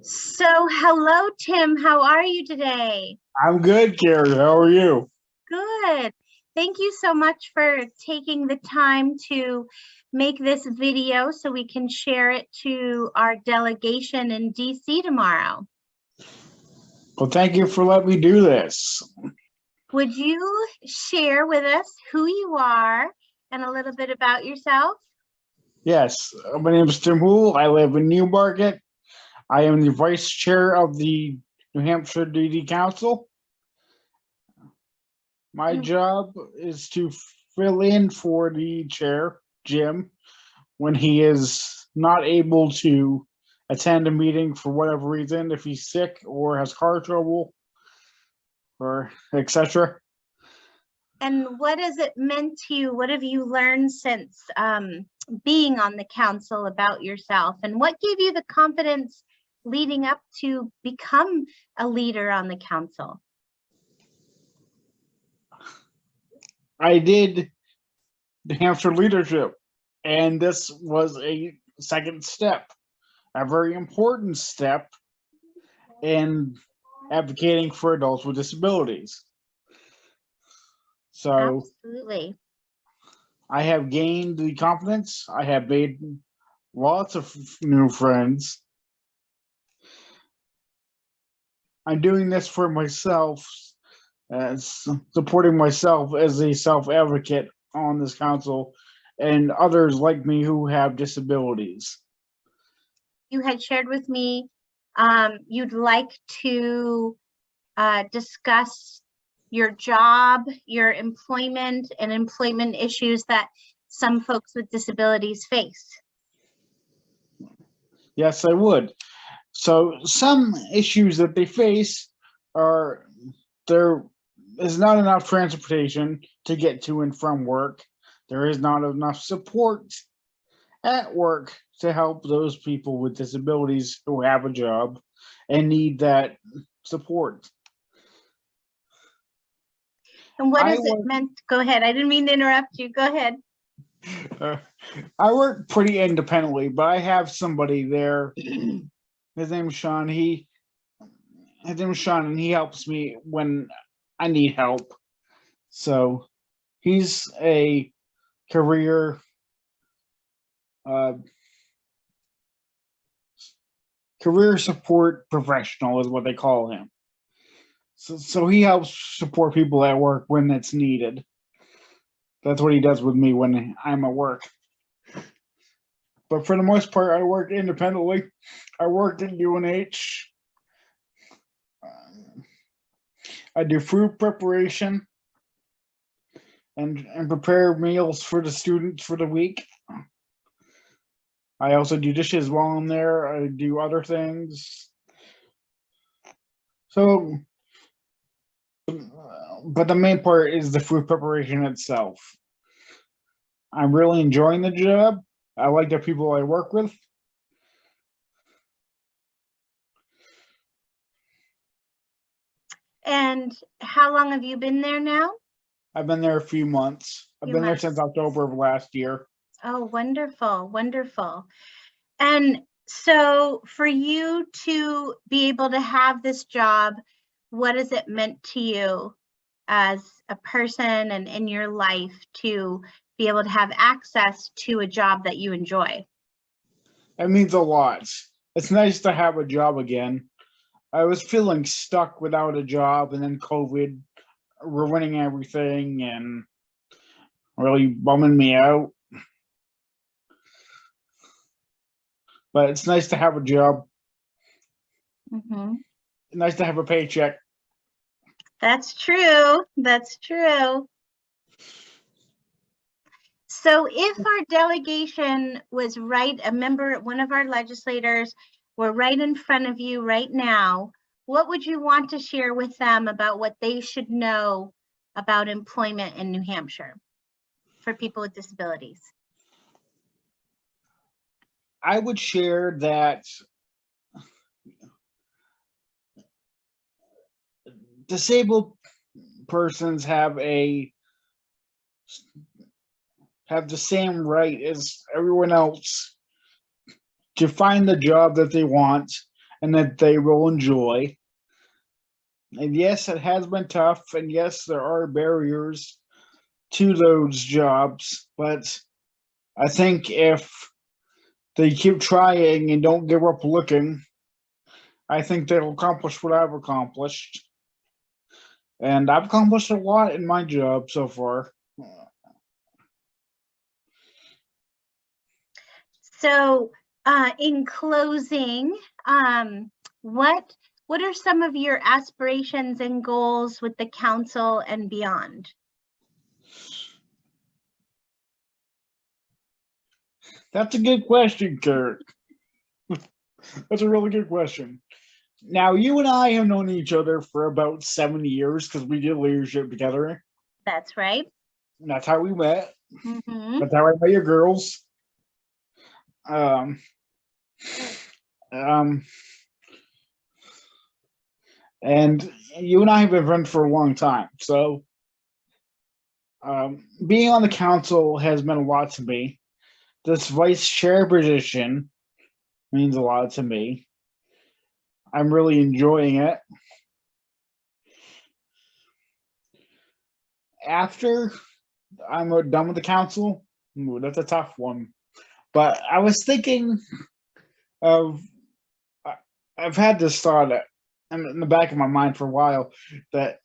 So, hello, Tim. How are you today? I'm good, Carrie. How are you? Good. Thank you so much for taking the time to make this video so we can share it to our delegation in DC tomorrow. Well, thank you for letting me do this. Would you share with us who you are and a little bit about yourself? Yes, my name is Tim Houle. I live in Newmarket. I am the vice chair of the New Hampshire DD Council. My job is to fill in for the chair, Jim, when he is not able to attend a meeting for whatever reason, if he's sick or has car trouble or etc. And what has it meant to you? What have you learned since being on the council about yourself? And what gave you the confidence leading up to become a leader on the council? I did the Hampshire leadership, and this was a second step, a very important step in advocating for adults with disabilities. So absolutely, I have gained the confidence. I have made lots of new friends. I'm doing this for myself, supporting myself as a self-advocate on this council and others like me who have disabilities. You had shared with me you'd like to discuss your job, your employment, and employment issues that some folks with disabilities face. Yes, I would. So some issues that they face are there is not enough transportation to get to and from work. There is not enough support at work to help those people with disabilities who have a job and need that support. And what has it meant? Go ahead. I didn't mean to interrupt you. Go ahead. I work pretty independently, but I have somebody there. His name is Sean. His name is Sean, and he helps me when I need help. So he's a career career support professional is what they call him. So he helps support people at work when it's needed. That's what he does with me when I'm at work. But for the most part, I work independently. I work at UNH. I do food preparation and prepare meals for the students for the week. I also do dishes while I'm there. I do other things. So, but the main part is the food preparation itself. I'm really enjoying the job. I like the people I work with. And how long have you been there now? I've been there a few months. I've been there since October of last year. Oh, wonderful, wonderful. And so for you to be able to have this job, what has it meant to you as a person and in your life to be able to have access to a job that you enjoy? It means a lot. It's nice to have a job again. I was feeling stuck without a job, and then COVID ruining everything and really bumming me out. But it's nice to have a job. Mm-hmm. Nice to have a paycheck. That's true. That's true. So if our delegation was right, one of our legislators were right in front of you right now, what would you want to share with them about what they should know about employment in New Hampshire for people with disabilities? I would share that disabled persons have the same right as everyone else to find the job that they want and that they will enjoy. And yes, it has been tough, and yes, there are barriers to those jobs, but I think if they keep trying and don't give up looking, I think they'll accomplish what I've accomplished. And I've accomplished a lot in my job so far. So, in closing, what are some of your aspirations and goals with the council and beyond? That's a good question, Kurt. That's a really good question. Now, you and I have known each other for about 7 years because we did leadership together. That's right. And that's how we met. Mm-hmm. That's how I met your girls. Um, and you and I have been friends for a long time. So, being on the council has meant a lot to me. This vice chair position means a lot to me. I'm really enjoying it. After I'm done with the council, that's a tough one. But I was thinking of, I've had this thought in the back of my mind for a while that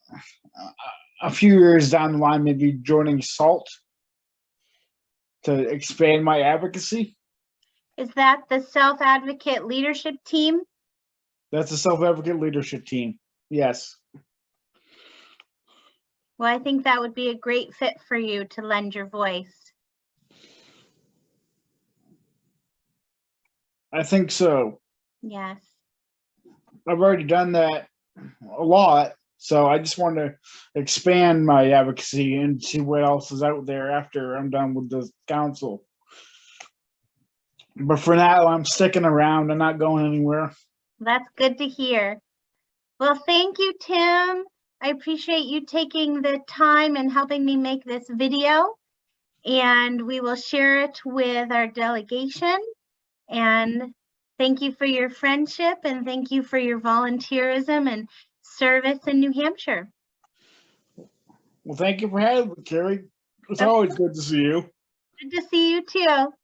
a few years down the line, maybe joining SALT to expand my advocacy. Is that the self-advocate leadership team? That's a self-advocate leadership team. Yes. Well, I think that would be a great fit for you to lend your voice. I think so. Yes. I've already done that a lot, so I just want to expand my advocacy and see what else is out there after I'm done with the council. But for now, I'm sticking around. I'm not going anywhere. That's good to hear. Well, thank you, Tim. I appreciate you taking the time and helping me make this video. And we will share it with our delegation. And thank you for your friendship and thank you for your volunteerism and service in New Hampshire. Well, thank you for having me, Carrie. It's always good to see you. Good to see you too.